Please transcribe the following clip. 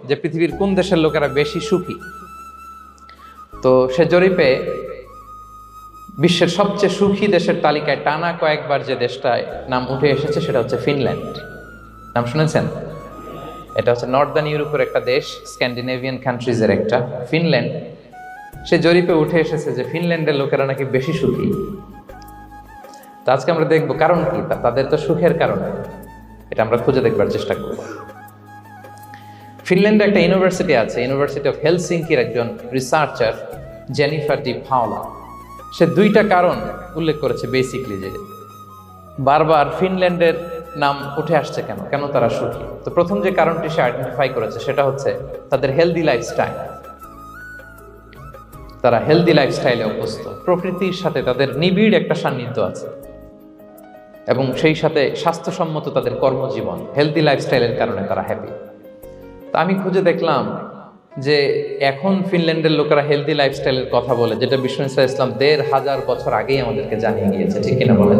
যে পৃথিবীর কোন দেশের লোকেরা বেশি সুখী। তো সে জরিপে বিশ্বের সবচেয়ে সুখী দেশের তালিকায় টানা কয়েকবার যে দেশটায় নাম উঠে এসেছে সেটা হচ্ছে ফিনল্যান্ড। নাম শুনেছেন? এটা হচ্ছে নর্দার্ন ইউরোপের একটা দেশ, স্ক্যান্ডিনেভিয়ান কান্ট্রিজের একটা, ফিনল্যান্ড। সে জরিপে উঠে এসেছে যে ফিনল্যান্ডের লোকেরা নাকি বেশি সুখী। তো আজকে আমরা দেখবো কারণ কি, তাদের তো সুখের কারণ, এটা আমরা খুঁজে দেখবার চেষ্টা করব। ফিনল্যান্ডে একটা ইউনিভার্সিটি আছে, ইউনিভার্সিটি অফ হেলসিঙ্কির একজন রিসার্চার জেনিফার ডি পাওলা, সে দুইটা কারণ উল্লেখ করেছে বেসিকলি, যে বারবার ফিনল্যান্ডের নাম উঠে আসছে কেন, কেন তারা সুখী। তো প্রথম যে কারণটি সে আইডেন্টিফাই করেছে সেটা হচ্ছে তাদের হেলদি লাইফস্টাইল। তারা হেলদি লাইফস্টাইলে অভ্যস্ত, প্রকৃতির সাথে তাদের নিবিড় একটা সান্নিধ্য আছে এবং সেই সাথে স্বাস্থ্যসম্মত তাদের কর্মজীবন, হেলদি লাইফস্টাইলের কারণে তারা হ্যাপি। তা আমি খুঁজে দেখলাম যে এখন ফিনল্যান্ডের লোকেরা হেলদি লাইফস্টাইলের কথা বলে, যেটা বিষ্ণু ইসা ইসলাম ১৫০০ বছর আগেই আমাদেরকে জানিয়ে গিয়েছে, ঠিক কিনা বলেন?